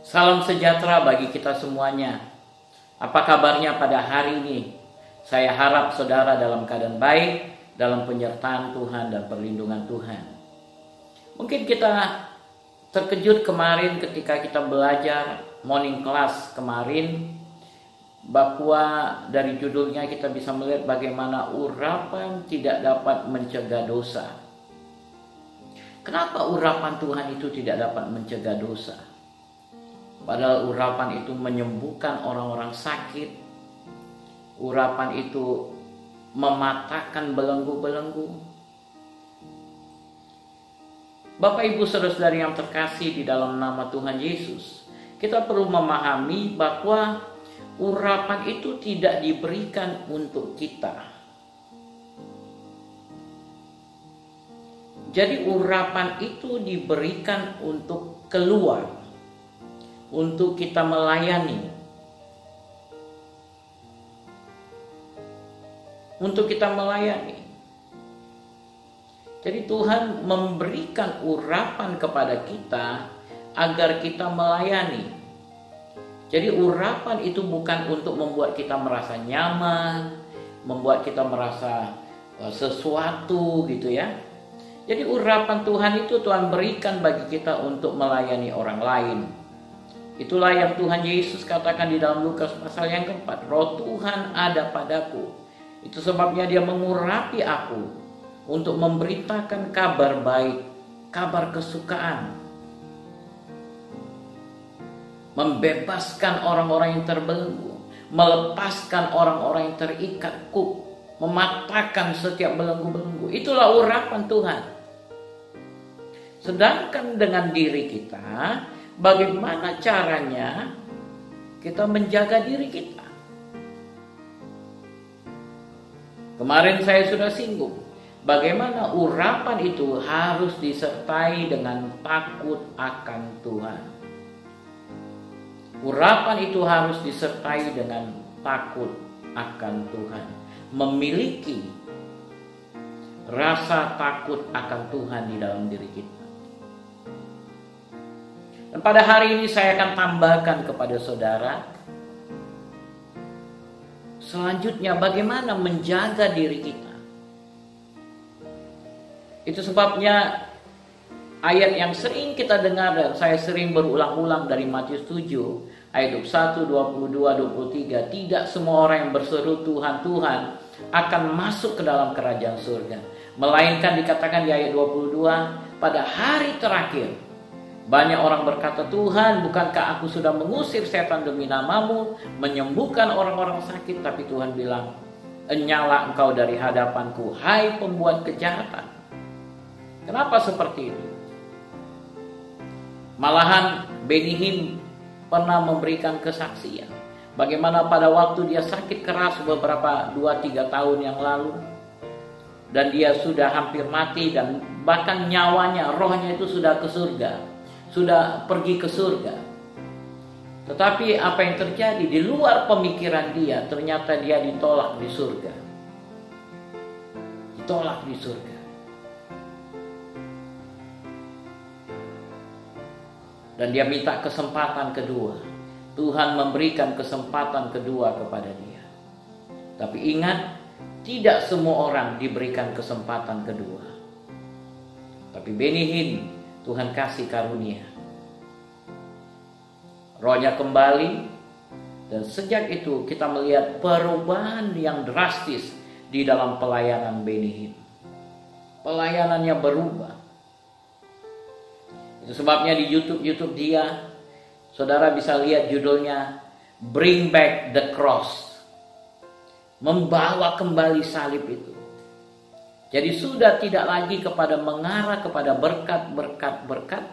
Salam sejahtera bagi kita semuanya. Apa kabarnya pada hari ini? Saya harap saudara dalam keadaan baik, dalam penyertaan Tuhan dan perlindungan Tuhan. Mungkin kita terkejut kemarin ketika kita belajar morning class kemarin, bahwa dari judulnya kita bisa melihat bagaimana urapan tidak dapat mencegah dosa. Kenapa urapan Tuhan itu tidak dapat mencegah dosa? Padahal urapan itu menyembuhkan orang-orang sakit. Urapan itu mematahkan belenggu-belenggu. Bapak Ibu saudara-saudari yang terkasih di dalam nama Tuhan Yesus, kita perlu memahami bahwa urapan itu tidak diberikan untuk kita. Jadi urapan itu diberikan untuk keluar, untuk kita melayani, untuk kita melayani. Jadi Tuhan memberikan urapan kepada kita agar kita melayani. Jadi urapan itu bukan untuk membuat kita merasa nyaman, membuat kita merasa sesuatu gitu ya. Jadi urapan Tuhan itu Tuhan berikan bagi kita untuk melayani orang lain. Itulah yang Tuhan Yesus katakan di dalam Lukas pasal yang keempat. Roh Tuhan ada padaku. Itu sebabnya dia mengurapi aku untuk memberitakan kabar baik, kabar kesukaan. Membebaskan orang-orang yang terbelenggu, melepaskan orang-orang yang terikat kuk, mematahkan setiap belenggu-belenggu. Itulah urapan Tuhan. Sedangkan dengan diri kita, bagaimana caranya kita menjaga diri kita? Kemarin saya sudah singgung bagaimana urapan itu harus disertai dengan takut akan Tuhan. Urapan itu harus disertai dengan takut akan Tuhan. Memiliki rasa takut akan Tuhan di dalam diri kita. Dan pada hari ini saya akan tambahkan kepada saudara, selanjutnya bagaimana menjaga diri kita. Itu sebabnya ayat yang sering kita dengar dan saya sering berulang-ulang dari Matius 7 ayat 21, 22, 23. Tidak semua orang yang berseru Tuhan, Tuhan akan masuk ke dalam kerajaan surga. Melainkan dikatakan di ayat 22, pada hari terakhir banyak orang berkata, Tuhan, bukankah aku sudah mengusir setan demi namamu, menyembuhkan orang-orang sakit? Tapi Tuhan bilang, enyala engkau dari hadapanku, hai pembuat kejahatan. Kenapa seperti itu? Malahan Benny Hinn pernah memberikan kesaksian bagaimana pada waktu dia sakit keras beberapa 2-3 tahun yang lalu, dan dia sudah hampir mati, dan bahkan nyawanya, rohnya itu sudah ke surga, sudah pergi ke surga. Tetapi apa yang terjadi di luar pemikiran dia, ternyata dia ditolak di surga. Ditolak di surga. Dan dia minta kesempatan kedua. Tuhan memberikan kesempatan kedua kepada dia. Tapi ingat, tidak semua orang diberikan kesempatan kedua. Tapi Benny Hinn, Tuhan kasih karunia. Rohnya kembali, dan sejak itu kita melihat perubahan yang drastis di dalam pelayanan Benny Hinn. Pelayanannya berubah. Itu sebabnya di YouTube dia, saudara bisa lihat judulnya Bring Back the Cross. Membawa kembali salib itu. Jadi sudah tidak lagi kepada mengarah kepada berkat,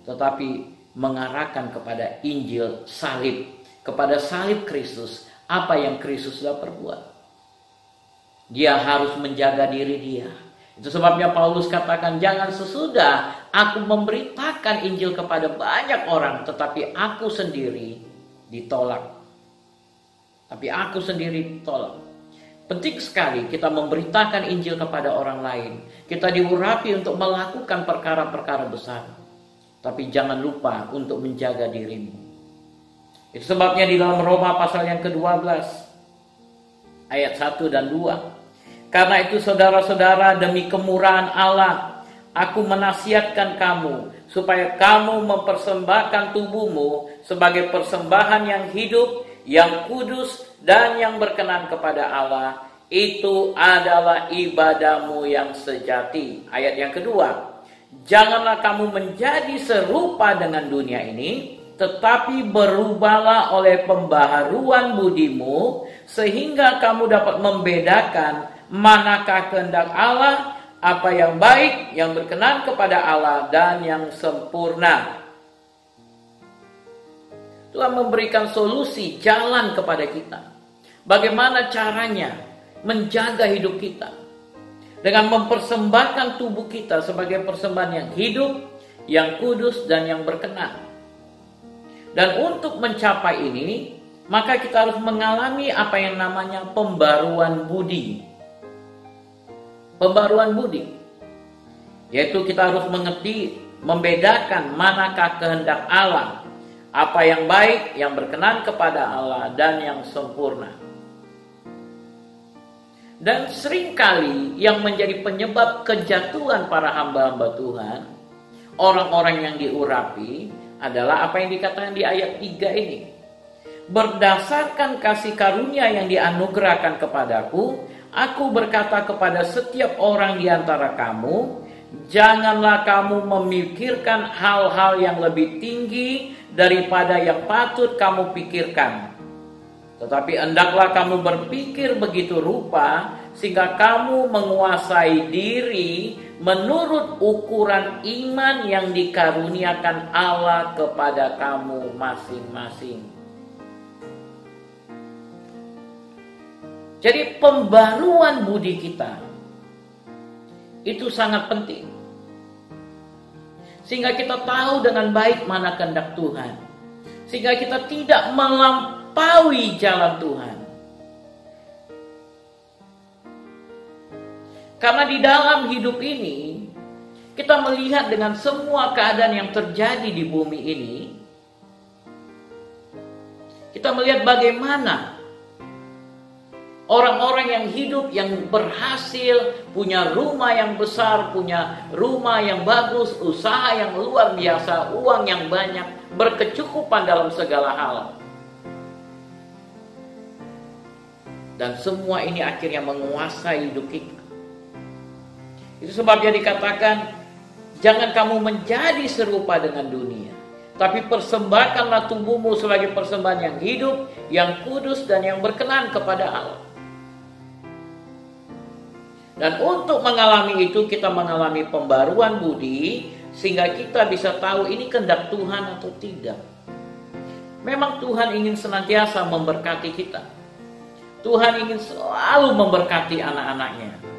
tetapi mengarahkan kepada Injil salib, kepada salib Kristus, apa yang Kristus sudah perbuat. Dia harus menjaga diri dia. Itu sebabnya Paulus katakan, jangan sesudah aku memberitakan Injil kepada banyak orang, tetapi aku sendiri ditolak. Penting sekali kita memberitakan Injil kepada orang lain. Kita diurapi untuk melakukan perkara-perkara besar. Tapi jangan lupa untuk menjaga dirimu. Itu sebabnya di dalam Roma pasal yang ke-12 ayat 1 dan 2. Karena itu saudara-saudara, demi kemurahan Allah, aku menasihatkan kamu supaya kamu mempersembahkan tubuhmu sebagai persembahan yang hidup, yang kudus, dan yang berkenan kepada Allah. Itu adalah ibadahmu yang sejati. Ayat yang kedua. Janganlah kamu menjadi serupa dengan dunia ini, tetapi berubahlah oleh pembaharuan budimu, sehingga kamu dapat membedakan manakah kehendak Allah, apa yang baik, yang berkenan kepada Allah, dan yang sempurna. Tuhan memberikan solusi, jalan kepada kita. Bagaimana caranya menjaga hidup kita? Dengan mempersembahkan tubuh kita sebagai persembahan yang hidup, yang kudus, dan yang berkenan. Dan untuk mencapai ini, maka kita harus mengalami apa yang namanya pembaruan budi. Pembaruan budi, yaitu kita harus mengerti, membedakan manakah kehendak Allah, apa yang baik, yang berkenan kepada Allah, dan yang sempurna. Dan seringkali yang menjadi penyebab kejatuhan para hamba-hamba Tuhan, orang-orang yang diurapi, adalah apa yang dikatakan di ayat 3 ini. Berdasarkan kasih karunia yang dianugerahkan kepadaku, aku berkata kepada setiap orang di antara kamu, janganlah kamu memikirkan hal-hal yang lebih tinggi daripada yang patut kamu pikirkan. Tetapi hendaklah kamu berpikir begitu rupa, sehingga kamu menguasai diri menurut ukuran iman yang dikaruniakan Allah kepada kamu masing-masing. Jadi pembaruan budi kita itu sangat penting. Sehingga kita tahu dengan baik mana kehendak Tuhan. Sehingga kita tidak melampaui jalan Tuhan. Karena di dalam hidup ini, kita melihat dengan semua keadaan yang terjadi di bumi ini, kita melihat bagaimana orang-orang yang hidup, yang berhasil, punya rumah yang besar, punya rumah yang bagus, usaha yang luar biasa, uang yang banyak, berkecukupan dalam segala hal. Dan semua ini akhirnya menguasai hidup kita. Itu sebabnya dikatakan, jangan kamu menjadi serupa dengan dunia, tapi persembahkanlah tubuhmu sebagai persembahan yang hidup, yang kudus, dan yang berkenan kepada Allah. Dan untuk mengalami itu, kita mengalami pembaruan budi, sehingga kita bisa tahu ini kehendak Tuhan atau tidak. Memang Tuhan ingin senantiasa memberkati kita. Tuhan ingin selalu memberkati anak-anaknya.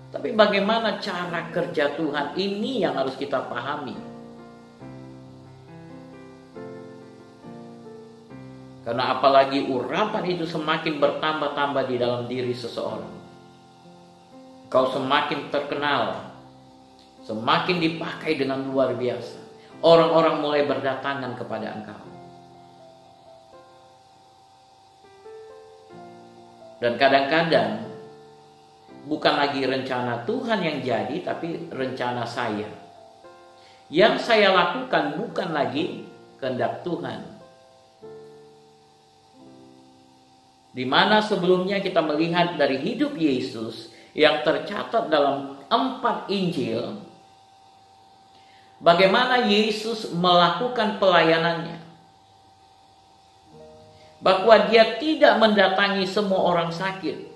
Tapi bagaimana cara kerja Tuhan, ini yang harus kita pahami. Karena apalagi urapan itu semakin bertambah-tambah di dalam diri seseorang, kau semakin terkenal, semakin dipakai dengan luar biasa. Orang-orang mulai berdatangan kepada engkau. Dan kadang-kadang bukan lagi rencana Tuhan yang jadi, tapi rencana saya. Yang saya lakukan bukan lagi kehendak Tuhan. Di mana sebelumnya kita melihat dari hidup Yesus yang tercatat dalam 4 Injil, bagaimana Yesus melakukan pelayanannya. Bahwa dia tidak mendatangi semua orang sakit.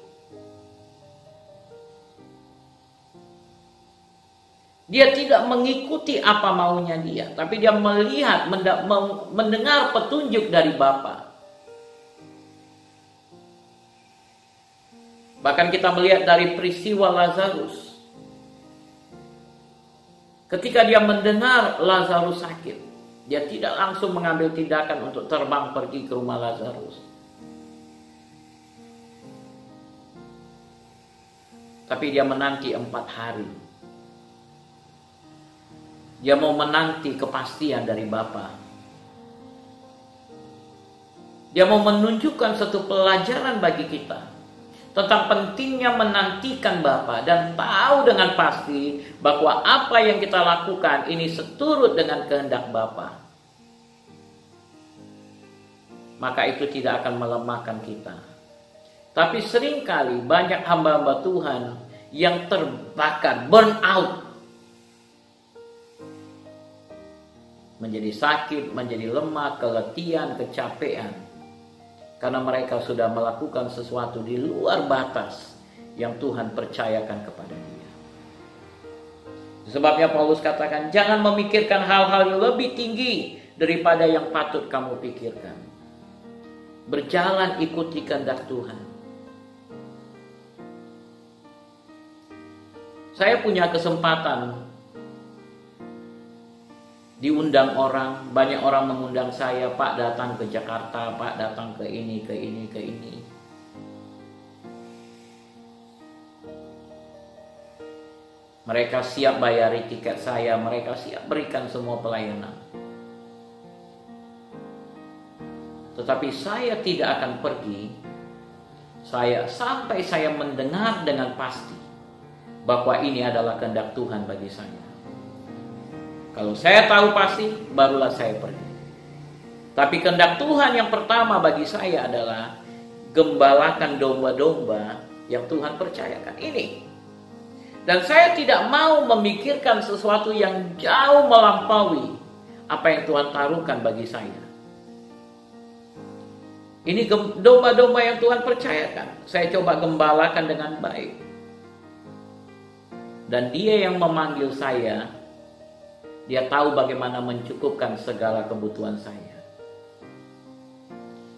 Dia tidak mengikuti apa maunya dia, tapi dia melihat, mendengar petunjuk dari Bapa. Bahkan kita melihat dari peristiwa Lazarus. Ketika dia mendengar Lazarus sakit, dia tidak langsung mengambil tindakan untuk terbang pergi ke rumah Lazarus. Tapi dia menanti 4 hari. Dia mau menanti kepastian dari Bapa. Dia mau menunjukkan satu pelajaran bagi kita tentang pentingnya menantikan Bapa dan tahu dengan pasti bahwa apa yang kita lakukan ini seturut dengan kehendak Bapa. Maka itu tidak akan melemahkan kita. Tapi seringkali banyak hamba-hamba Tuhan yang terbakar, burn out. Menjadi sakit, menjadi lemah, keletihan, kecapean. Karena mereka sudah melakukan sesuatu di luar batas yang Tuhan percayakan kepada dia. Sebabnya Paulus katakan, jangan memikirkan hal-hal yang lebih tinggi daripada yang patut kamu pikirkan. Berjalan ikuti kehendak Tuhan. Saya punya kesempatan diundang orang, banyak orang mengundang saya, Pak datang ke Jakarta, Pak datang ke ini, ke ini, ke ini. Mereka siap bayari tiket saya, mereka siap berikan semua pelayanan. Tetapi saya tidak akan pergi sampai saya mendengar dengan pasti bahwa ini adalah kehendak Tuhan bagi saya. Kalau saya tahu pasti, barulah saya pergi. Tapi kehendak Tuhan yang pertama bagi saya adalah gembalakan domba-domba yang Tuhan percayakan ini. Dan saya tidak mau memikirkan sesuatu yang jauh melampaui apa yang Tuhan taruhkan bagi saya. Ini domba-domba yang Tuhan percayakan. Saya coba gembalakan dengan baik. Dan Dia yang memanggil saya, Dia tahu bagaimana mencukupkan segala kebutuhan saya.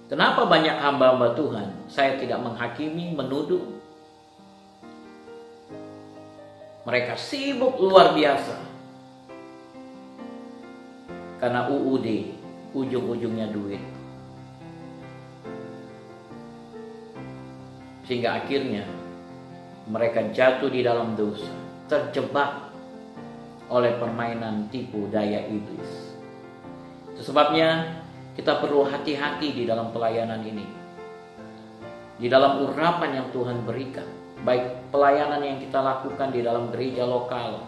Kenapa banyak hamba-hamba Tuhan? Saya tidak menghakimi, menuduh. Mereka sibuk luar biasa. Karena UUD, ujung-ujungnya duit. Sehingga akhirnya mereka jatuh di dalam dosa, terjebak oleh permainan tipu daya iblis. Itu sebabnya kita perlu hati-hati di dalam pelayanan ini. Di dalam urapan yang Tuhan berikan, baik pelayanan yang kita lakukan di dalam gereja lokal,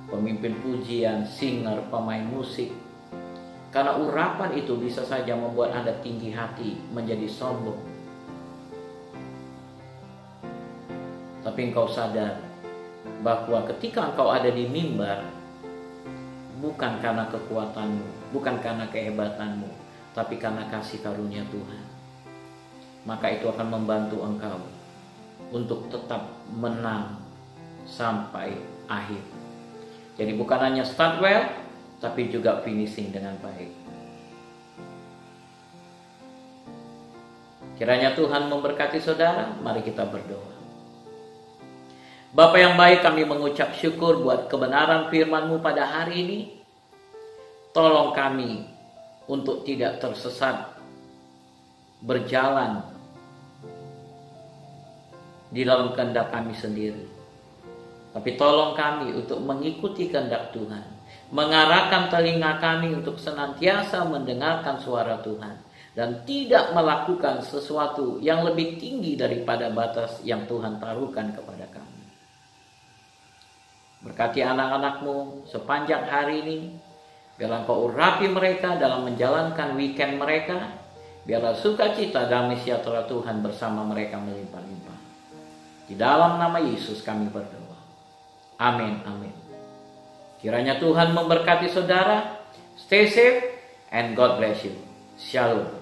pemimpin pujian, singer, pemain musik. Karena urapan itu bisa saja membuat Anda tinggi hati, menjadi sombong. Tapi engkau sadar bahwa ketika engkau ada di mimbar, bukan karena kekuatanmu, bukan karena kehebatanmu, tapi karena kasih karunia Tuhan. Maka itu akan membantu engkau untuk tetap menang sampai akhir. Jadi bukan hanya start well, tapi juga finishing dengan baik. Kiranya Tuhan memberkati saudara. Mari kita berdoa. Bapa yang baik, kami mengucap syukur buat kebenaran firman-Mu pada hari ini. Tolong kami untuk tidak tersesat berjalan di dalam kehendak kami sendiri. Tapi tolong kami untuk mengikuti kehendak Tuhan. Mengarahkan telinga kami untuk senantiasa mendengarkan suara Tuhan. Dan tidak melakukan sesuatu yang lebih tinggi daripada batas yang Tuhan taruhkan kepada kami. Berkati anak-anak-Mu sepanjang hari ini. Biarlah Engkau urapi mereka dalam menjalankan weekend mereka. Biarlah sukacita damai sejahtera Tuhan bersama mereka melimpah-limpah. Di dalam nama Yesus kami berdoa. Amin, amin. Kiranya Tuhan memberkati saudara. Stay safe and God bless you. Shalom.